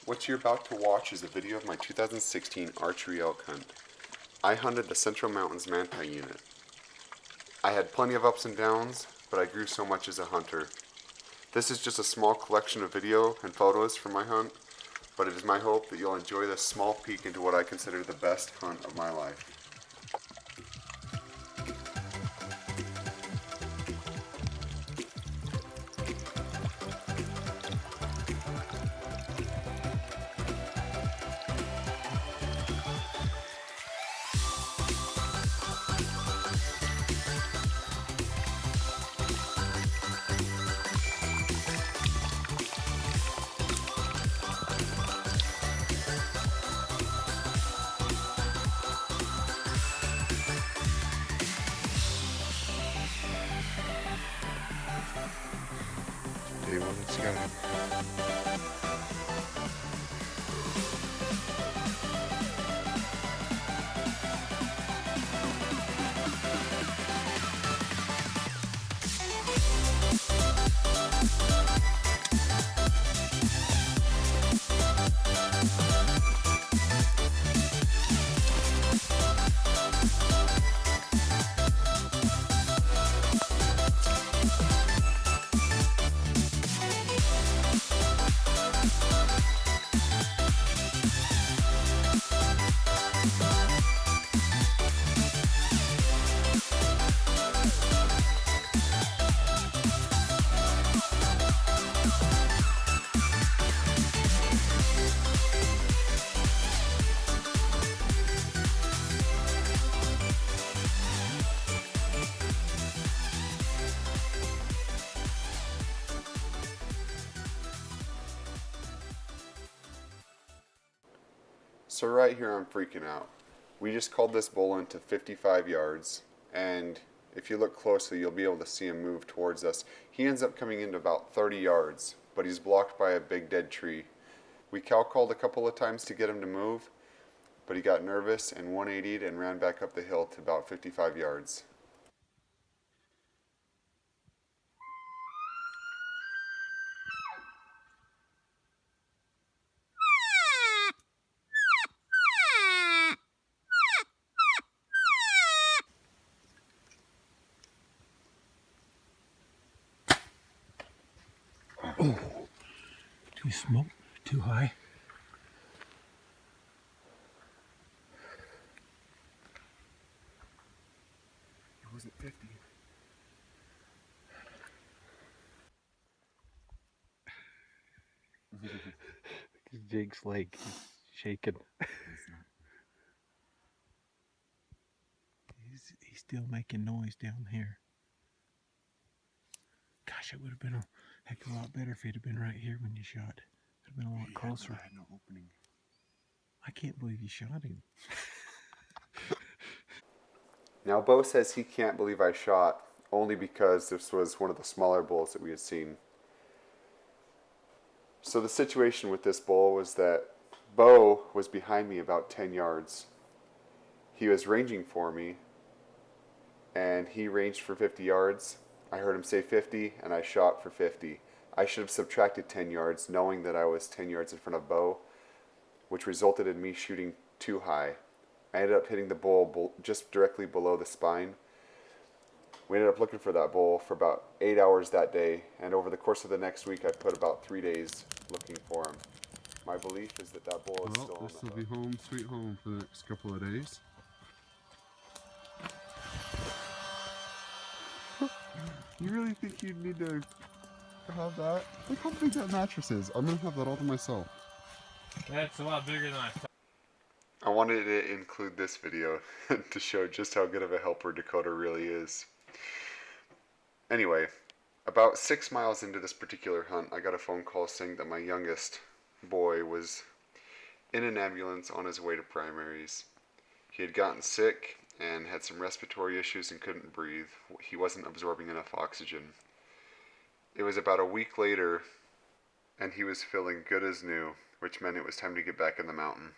What you're about to watch is a video of my 2016 archery elk hunt. I hunted the Central Mountains Manti unit. I had plenty of ups and downs, but I grew so much as a hunter. This is just a small collection of video and photos from my hunt, but it is my hope that you'll enjoy this small peek into what I consider the best hunt of my life. Day one of scouting. So right here I'm freaking out. We just called this bull into 55 yards, and if you look closely you'll be able to see him move towards us. He ends up coming into about 30 yards, but he's blocked by a big dead tree. We cow called a couple of times to get him to move, but he got nervous and 180'd and ran back up the hill to about 55 yards. Oh, too smoke, too high. It wasn't 50. Jake's leg is shaking. He's still making noise down here. Gosh, it would have been a heck of a lot better if he'd have been right here when you shot. It would have been a lot closer. I had no opening. I can't believe you shot him. Now Bo says he can't believe I shot, only because this was one of the smaller bulls that we had seen. So the situation with this bull was that Bo was behind me about 10 yards. He was ranging for me, and he ranged for 50 yards. I heard him say 50, and I shot for 50. I should have subtracted 10 yards, knowing that I was 10 yards in front of Bo, which resulted in me shooting too high. I ended up hitting the bull just directly below the spine. We ended up looking for that bull for about 8 hours that day, and over the course of the next week, I put about 3 days looking for him. My belief is that that bull is still on the This will hook. be home sweet home for the next couple of days. You really think you'd need to have that? Look how big that mattress is. I'm gonna have that all to myself. That's a lot bigger than I thought. I wanted to include this video to show just how good of a helper Dakota really is. Anyway, about 6 miles into this particular hunt, I got a phone call saying that my youngest boy was in an ambulance on his way to primaries. He had gotten sick and had some respiratory issues and couldn't breathe. He wasn't absorbing enough oxygen. It was about a week later, and he was feeling good as new, which meant it was time to get back in the mountain.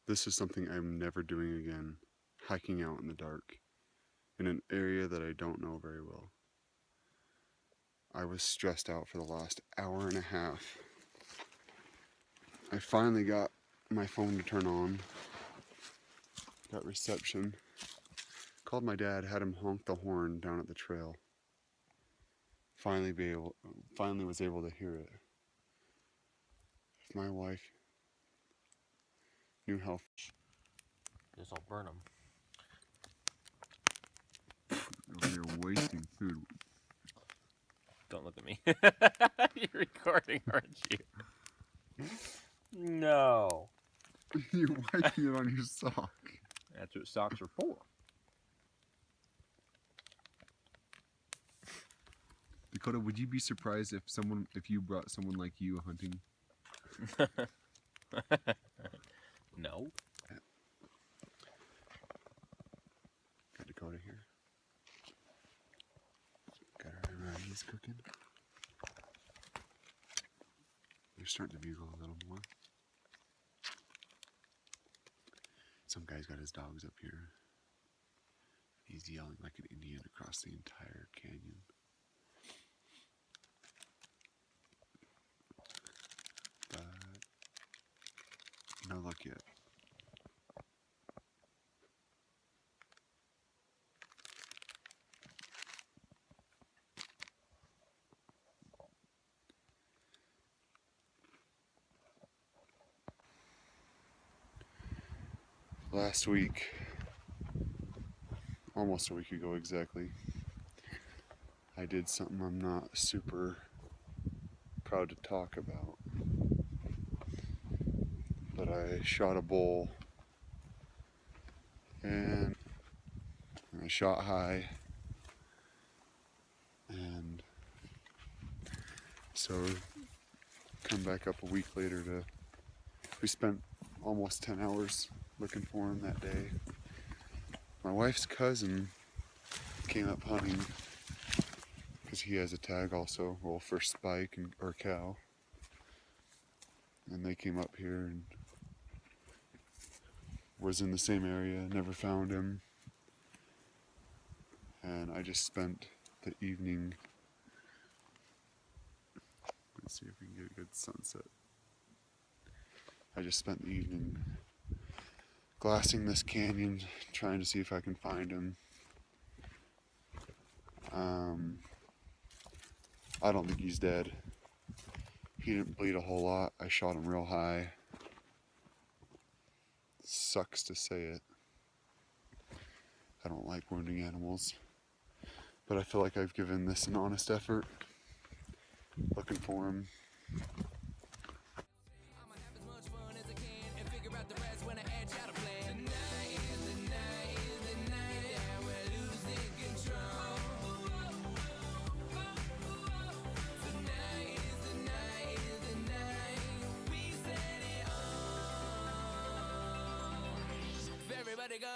This is something I'm never doing again. Hiking out in the dark in an area that I don't know very well. I was stressed out for the last hour and a half. I finally got my phone to turn on. Got reception. Called my dad, had him honk the horn down at the trail. Finally was able to hear it. If my wife knew how Guess I'll burn them. you're wasting food. Don't look at me. You're recording, aren't you? No. You're wiping it on your sock. That's what socks are for. Dakota, would you be surprised if you brought someone like you hunting? No. Got Dakota here. Got her He's cooking. They're starting to bugle a little more. Some guy's got his dogs up here. He's yelling like an Indian across the entire canyon. But no luck yet. Last week, almost a week ago exactly, I did something I'm not super proud to talk about. But I shot a bull and I shot high, and so come back up a week later we spent almost 10 hours looking for him that day. My wife's cousin came up hunting because he has a tag also, well, for spike or cow, and they came up here and was in the same area, never found him, and I just spent the evening. Let's see if we can get a good sunset. I just spent the evening glassing this canyon, trying to see if I can find him. I don't think he's dead. He didn't bleed a whole lot. I shot him real high. Sucks to say it. I don't like wounding animals, but I feel like I've given this an honest effort. Looking for him. Everybody go.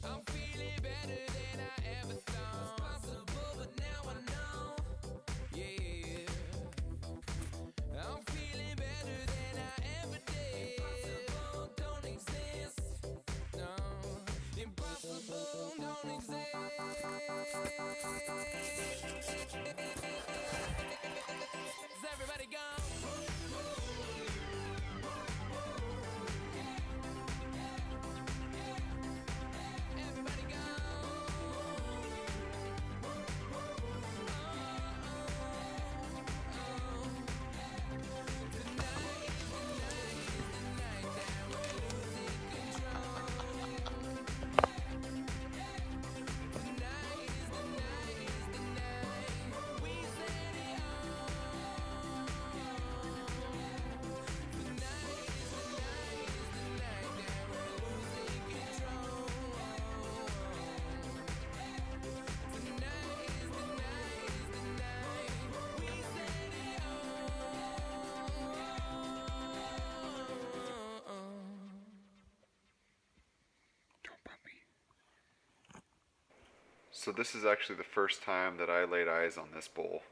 I'm feeling better than I ever thought possible, but now I know. Yeah. I'm feeling better than I ever did. Impossible don't exist. No. So this is actually the first time that I laid eyes on this bull.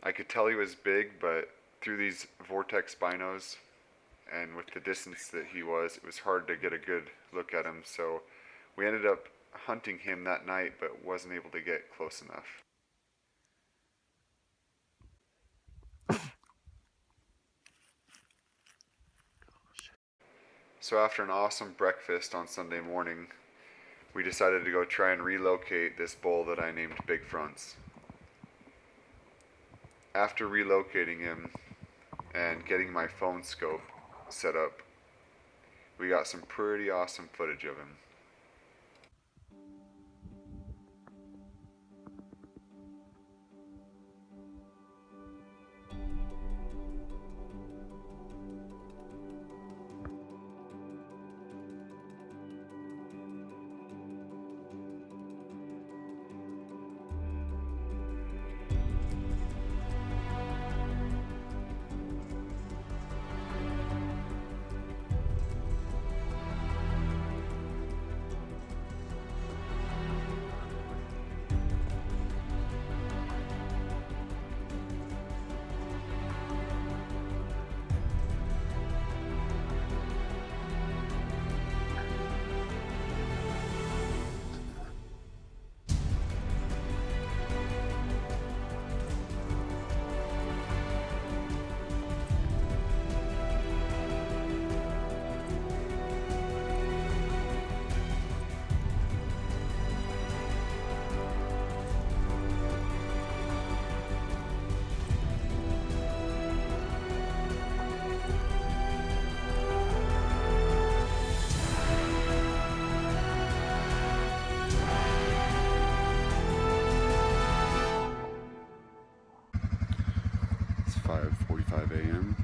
I could tell he was big, but through these vortex binos and with the distance that he was, it was hard to get a good look at him. So we ended up hunting him that night, but wasn't able to get close enough. So after an awesome breakfast on Sunday morning, we decided to go try and relocate this bull that I named Big Fronts. After relocating him and getting my phone scope set up, we got some pretty awesome footage of him. It's 5:45 a.m.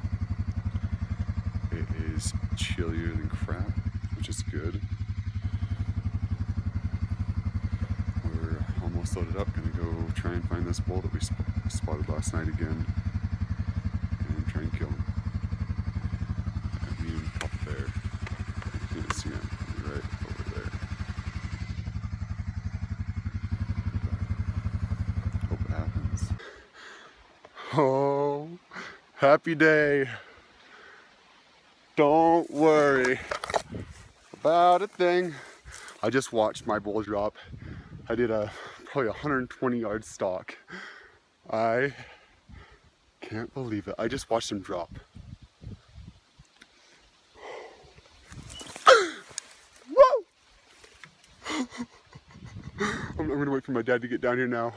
It is chillier than crap, which is good. We're almost loaded up, gonna go try and find this bull that we spotted last night again and try and kill him. I mean, up there. You can see him right over there. Hope it happens. Oh, happy day. Don't worry about a thing. I just watched my bull drop. I did a probably 120-yard stalk. I can't believe it. I just watched him drop. Whoa! I'm gonna wait for my dad to get down here now.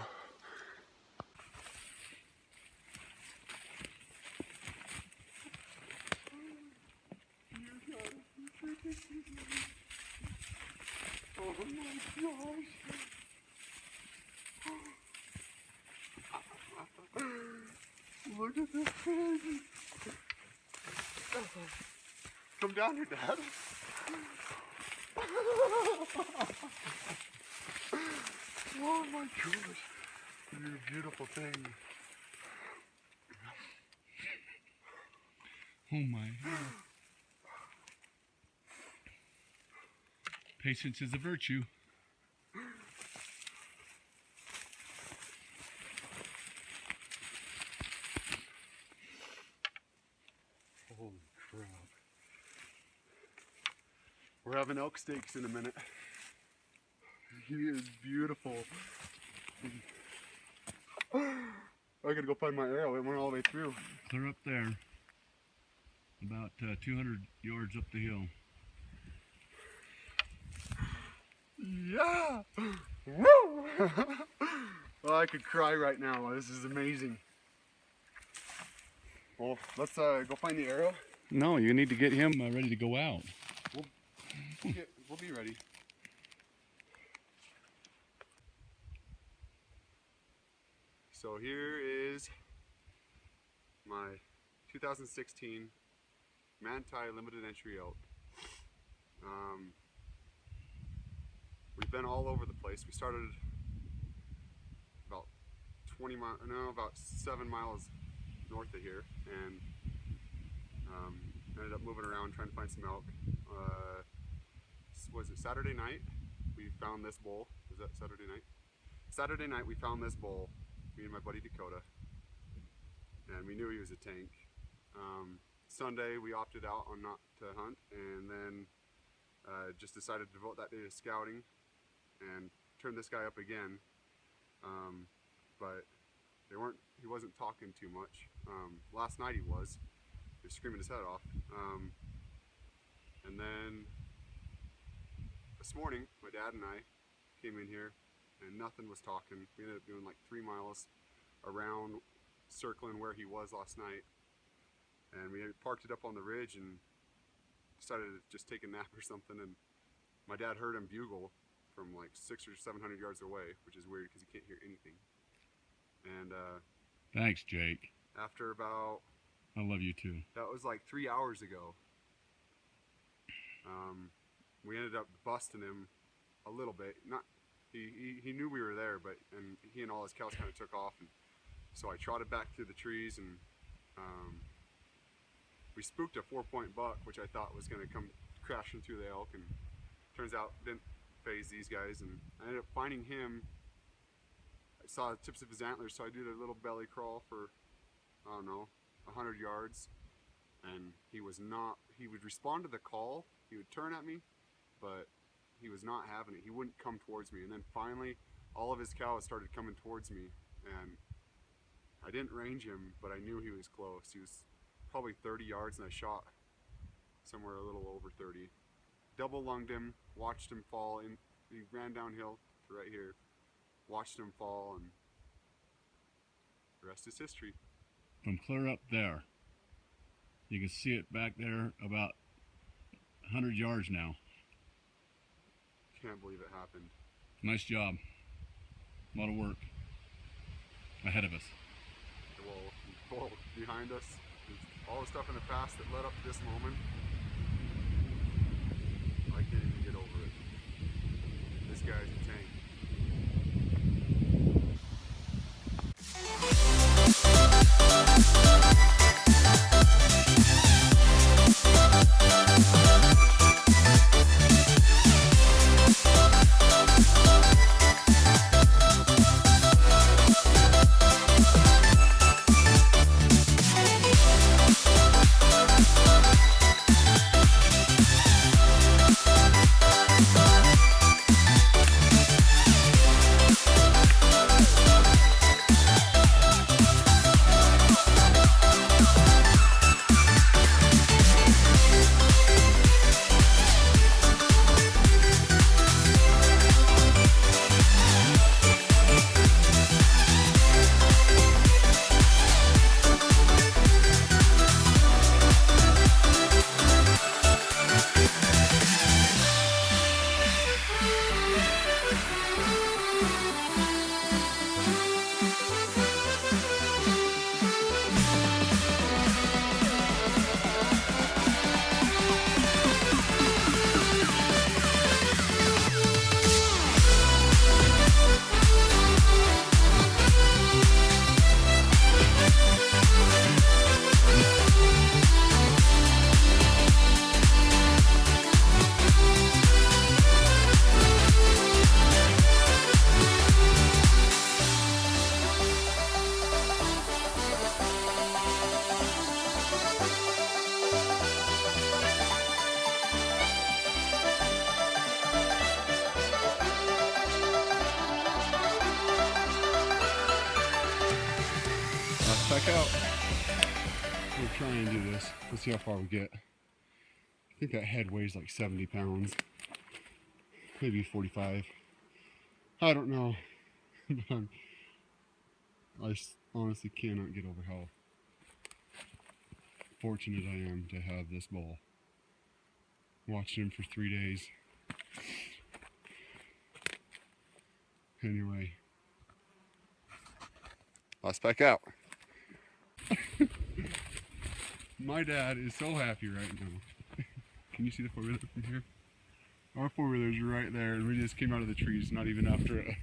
Oh my gosh! Look at this thing! Come down here, Dad. Oh my gosh! You're a beautiful thing. Oh my. Patience is a virtue. Holy crap. We're having elk steaks in a minute. He is beautiful. I gotta go find my arrow. It went all the way through. Clear up there. About 200 yards up the hill. Yeah! Woo! Well, I could cry right now. This is amazing. Well, let's go find the arrow. No, you need to get him ready to go out. We'll be ready. So here is my 2016 Manti limited entry elk. We've been all over the place. We started about 7 miles north of here, and ended up moving around trying to find some elk. Was it Saturday night? We found this bull. Was that Saturday night? Saturday night we found this bull, me and my buddy Dakota, and we knew he was a tank. Sunday we opted out on not to hunt, and then just decided to devote that day to scouting and turn this guy up again. But he wasn't talking too much. Last night he was screaming his head off. And then this morning my dad and I came in here and nothing was talking. We ended up doing like 3 miles around, circling where he was last night, and we parked it up on the ridge and decided to just take a nap or something. And my dad heard him bugle from like 600 or 700 yards away, which is weird because he can't hear anything. And thanks, Jake. after about, I love you too. that was like 3 hours ago, we ended up busting him a little bit. Not he knew we were there, but he and all his cows kind of took off, and so I trotted back through the trees, and we spooked a 4-point buck, which I thought was going to come crashing through the elk, and turns out didn't phase these guys. And I ended up finding him. I saw the tips of his antlers, so I did a little belly crawl for, I don't know, 100 yards, and he would respond to the call, he would turn at me, but he was not having it. He wouldn't come towards me. And then finally all of his cows started coming towards me, and I didn't range him, but I knew he was close. He was probably 30 yards, and I shot somewhere a little over 30. Double lunged him, watched him fall in. He ran downhill to right here, watched him fall, and the rest is history. From clear up there, you can see it back there about 100 yards now. Can't believe it happened. Nice job. A lot of work ahead of us. The wall behind us, all the stuff in the past that led up to this moment. I can't even get over it. This guy's a tank. Back out. We'll try and do this. Let's see how far we get. I think that head weighs like 70 pounds. Maybe 45. I don't know. I honestly cannot get over how fortunate I am to have this bull. Watched him for 3 days. Anyway. Let's back out. My dad is so happy right now. Can you see the 4-wheeler from here? Our 4-wheeler's right there, and we just came out of the trees not even after it.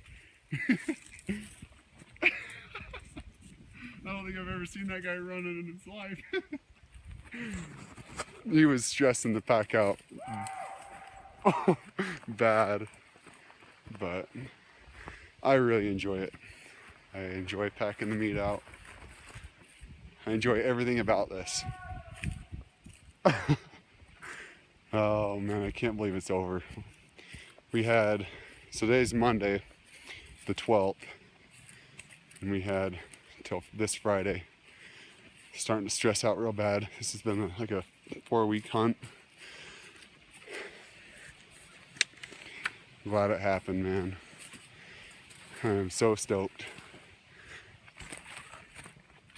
I don't think I've ever seen that guy running in his life. He was stressing the pack out bad, but I really enjoy it. I enjoy packing the meat out. I enjoy everything about this. Oh man, I can't believe it's over. So today's Monday, the 12th, and we had till this Friday. Starting to stress out real bad. This has been like a 4-week hunt. Glad it happened, man. I'm so stoked.